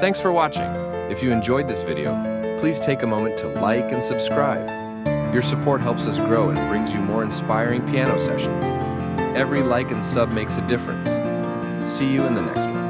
Thanks for watching. If you enjoyed this video, please take a moment to like and subscribe. Your support helps us grow and brings you more inspiring piano sessions. Every like and sub makes a difference. See you in the next one.